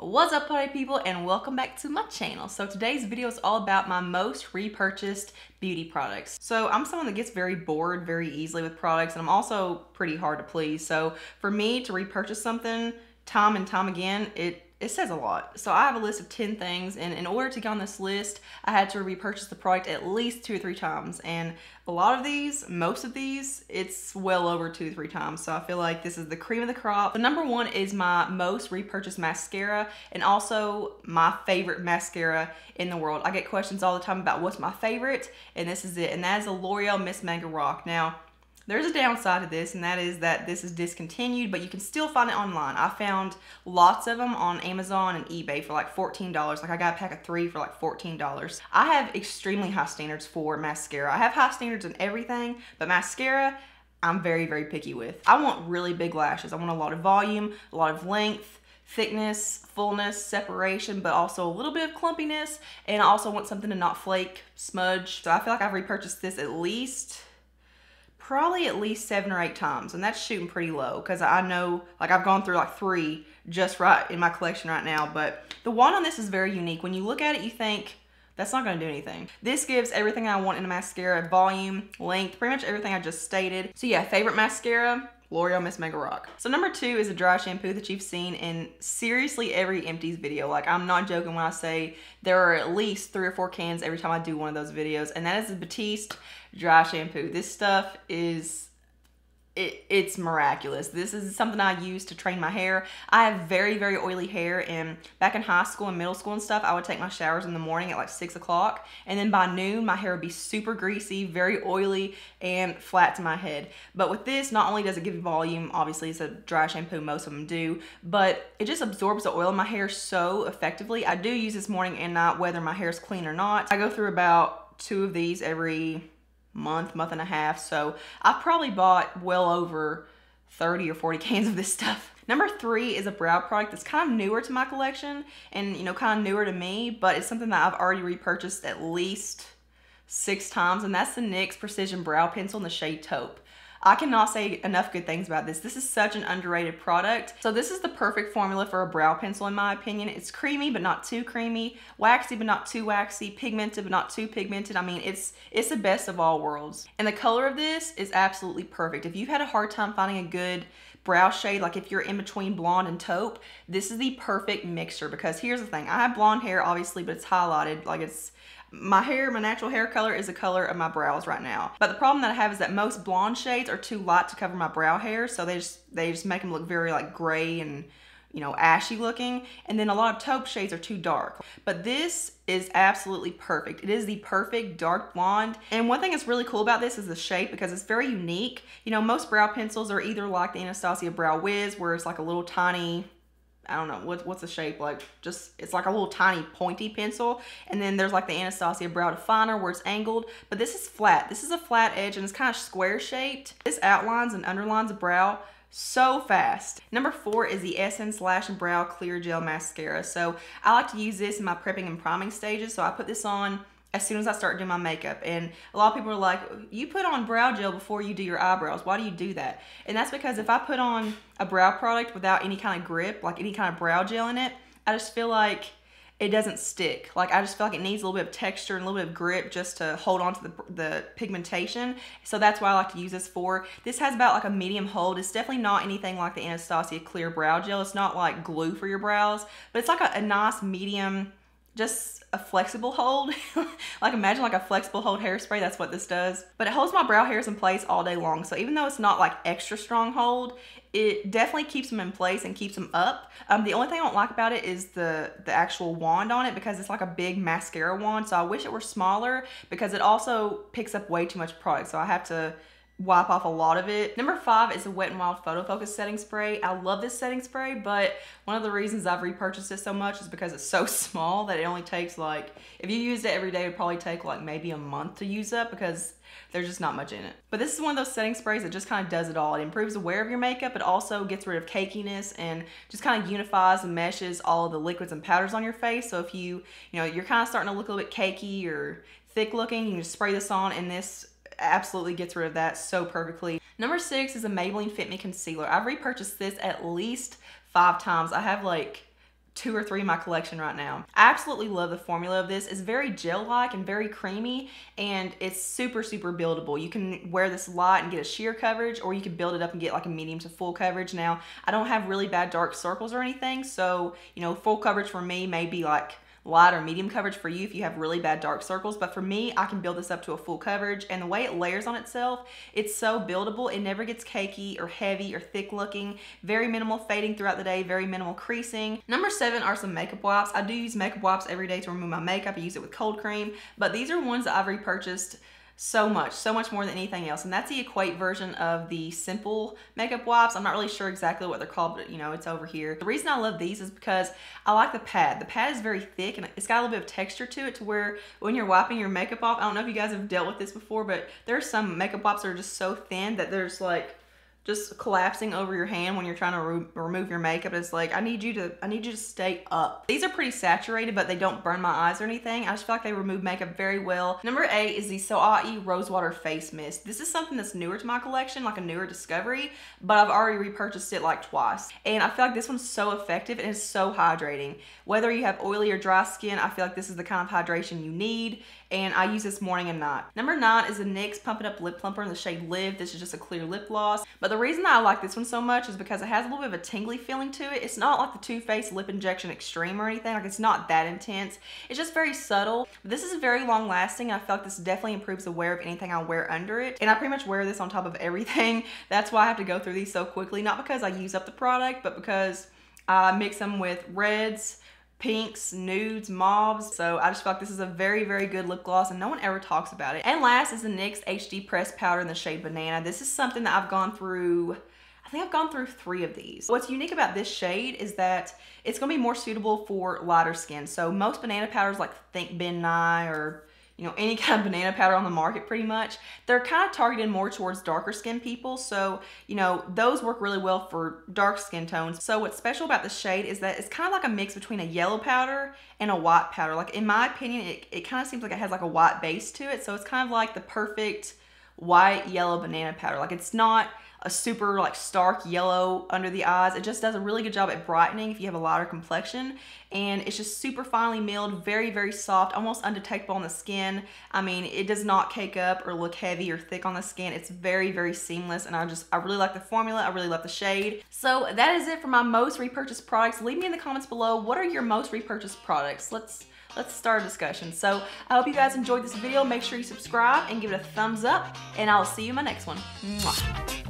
What's up, party people, and welcome back to my channel. So today's video is all about my most repurchased beauty products. So I'm someone that gets very bored very easily with products, and I'm also pretty hard to please. So for me to repurchase something time and time again, it says a lot. So I have a list of 10 things, and in order to get on this list, I had to repurchase the product at least 2 or 3 times. And a lot of these, most of these, it's well over 2 or 3 times. So I feel like this is the cream of the crop. The number one is my most repurchased mascara, and also my favorite mascara in the world. I get questions all the time about what's my favorite, and this is it. And that is a L'Oreal Miss Mega Rock. Now, there's a downside to this, and that is that this is discontinued, but you can still find it online. I found lots of them on Amazon and eBay for like $14. Like I got a pack of 3 for like $14. I have extremely high standards for mascara. I have high standards in everything, but mascara, I'm very, very picky with. I want really big lashes. I want a lot of volume, a lot of length, thickness, fullness, separation, but also a little bit of clumpiness, and I also want something to not flake, smudge. So I feel like I've repurchased this probably at least 7 or 8 times, and that's shooting pretty low because I know, like, I've gone through like 3 just right in my collection right now. But the wand on this is very unique. When you look at it, you think that's not going to do anything. This gives everything I want in a mascara: volume, length, pretty much everything I just stated. So yeah, favorite mascara, L'Oreal Miss Mega Rock. So number 2 is a dry shampoo that you've seen in seriously every empties video. Like, I'm not joking when I say there are at least 3 or 4 cans every time I do one of those videos, and that is the Batiste dry shampoo. This stuff is, it's miraculous. This is something I use to train my hair. I have very, very oily hair, and back in high school and middle school and stuff, I would take my showers in the morning at like 6 o'clock, and then by noon, my hair would be super greasy, very oily, and flat to my head. But with this, not only does it give you volume, obviously it's a dry shampoo, most of them do, but it just absorbs the oil in my hair so effectively. I do use this morning and night, whether my hair is clean or not. I go through about 2 of these every month and a half, so I've probably bought well over 30 or 40 cans of this stuff. Number 3 is a brow product that's kind of newer to my collection, and kind of newer to me, but it's something that I've already repurchased at least 6 times, and that's the NYX Precision Brow Pencil in the shade Taupe. I cannot say enough good things about this. This is such an underrated product. So this is the perfect formula for a brow pencil in my opinion. It's creamy but not too creamy, waxy but not too waxy, pigmented but not too pigmented. I mean, it's the best of all worlds. And the color of this is absolutely perfect. If you've had a hard time finding a good brow shade, like if you're in between blonde and taupe, this is the perfect mixture. Because here's the thing, I have blonde hair obviously, but it's highlighted. Like, it's my hair, my natural hair color is the color of my brows right now. But the problem that I have is that most blonde shades are too light to cover my brow hair, so they just make them look very like gray and ashy looking. And then a lot of taupe shades are too dark. But this is absolutely perfect. It is the perfect dark blonde. And one thing that's really cool about this is the shape, because it's very unique. Most brow pencils are either like the Anastasia Brow Wiz, where it's like a little tiny, I don't know, what's the shape, like, just, it's like a little tiny pointy pencil. And then there's like the Anastasia Brow Definer where it's angled, but this is flat. This is a flat edge, and it's kind of square shaped. This outlines and underlines a brow so fast. Number 4 is the Essence Lash and Brow Clear Gel Mascara. So I like to use this in my prepping and priming stages. So I put this on as soon as I start doing my makeup. And a lot of people are like, you put on brow gel before you do your eyebrows. Why do you do that? And that's because if I put on a brow product without any kind of grip, like any kind of brow gel in it, I just feel like it doesn't stick. Like, I just feel like it needs a little bit of texture and a little bit of grip just to hold on to the pigmentation. So that's why I like to use this for. This has about like a medium hold. It's definitely not anything like the Anastasia Clear Brow Gel. It's not like glue for your brows, but it's like a nice medium, just a flexible hold. Like, imagine like a flexible hold hairspray. That's what this does. But it holds my brow hairs in place all day long. So even though it's not like extra strong hold, it definitely keeps them in place and keeps them up. The only thing I don't like about it is the actual wand on it, because it's like a big mascara wand. So I wish it were smaller, because it also picks up way too much product. So I have to wipe off a lot of it. Number 5 is a Wet n Wild Photo Focus setting spray. I love this setting spray, but one of the reasons I've repurchased it so much is because it's so small that it only takes, like, if you used it every day, it would probably take like maybe a month to use up, because there's just not much in it. But this is one of those setting sprays that just kind of does it all. It improves the wear of your makeup. It also gets rid of cakiness and just kind of unifies and meshes all of the liquids and powders on your face. So if you're kind of starting to look a little bit cakey or thick looking, you can just spray this on, and this absolutely gets rid of that so perfectly. Number 6 is a Maybelline Fit Me Concealer. I've repurchased this at least 5 times. I have like 2 or 3 in my collection right now. I absolutely love the formula of this. It's very gel-like and very creamy, and it's super, super buildable. You can wear this light and get a sheer coverage, or you can build it up and get like a medium to full coverage. Now, I don't have really bad dark circles or anything, so, you know, full coverage for me may be like light or medium coverage for you if you have really bad dark circles, but for me, I can build this up to a full coverage, and the way it layers on itself, it's so buildable. It never gets cakey or heavy or thick looking. Very minimal fading throughout the day, very minimal creasing. Number 7 are some makeup wipes. I do use makeup wipes every day to remove my makeup. I use it with cold cream, but these are ones that I've repurchased so much more than anything else, and that's the 𝐄𝐁 version of the simple makeup wipes. I'm not really sure exactly what they're called, but you know, it's over here. The reason I love these is because I like the pad. The pad is very thick, and it's got a little bit of texture to it, to where when you're wiping your makeup off, I don't know if you guys have dealt with this before, but there are some makeup wipes that are just so thin that there's like just collapsing over your hand when you're trying to remove your makeup. It's like, I need you to stay up. These are pretty saturated, but they don't burn my eyes or anything. I just feel like they remove makeup very well. Number 8 is the 𝓄𝐻𝐻𝐿 Rosewater Face Mist. This is something that's newer to my collection, like a newer discovery, but I've already repurchased it like twice. And I feel like this one's so effective and it's so hydrating. Whether you have oily or dry skin, I feel like this is the kind of hydration you need, and I use this morning and night. Number 9 is the NYX Pump It Up Lip Plumper in the shade Live. This is just a clear lip gloss, but the reason that I like this one so much is because it has a little bit of a tingly feeling to it. It's not like the Too Faced Lip Injection Extreme or anything. Like, it's not that intense. It's just very subtle. But this is very long lasting, and I feel like this definitely improves the wear of anything I wear under it. And I pretty much wear this on top of everything. That's why I have to go through these so quickly. Not because I use up the product, but because I mix them with reds, pinks, nudes, mauves. So I just feel like this is a very, very good lip gloss, and no one ever talks about it. And last is the NYX HD Pressed Powder in the shade Banana. This is something that I've gone through, I think I've gone through 3 of these. What's unique about this shade is that it's gonna be more suitable for lighter skin. So most banana powders, like think Ben Nye or, you know, any kind of banana powder on the market pretty much, they're kind of targeted more towards darker skin people. So, you know, those work really well for dark skin tones. So what's special about this shade is that it's kind of like a mix between a yellow powder and a white powder. Like, in my opinion, it kind of seems like it has like a white base to it. So it's kind of like the perfect white yellow banana powder. Like, it's not a super like stark yellow under the eyes. It just does a really good job at brightening if you have a lighter complexion, and it's just super finely milled, very, very soft, almost undetectable on the skin. I mean, it does not cake up or look heavy or thick on the skin. It's very, very seamless, and I really like the formula. I really love the shade. So that is it for my most repurchased products. Leave me in the comments below, what are your most repurchased products? Let's start a discussion. So I hope you guys enjoyed this video. Make sure you subscribe and give it a thumbs up, and I'll see you in my next one. Mwah.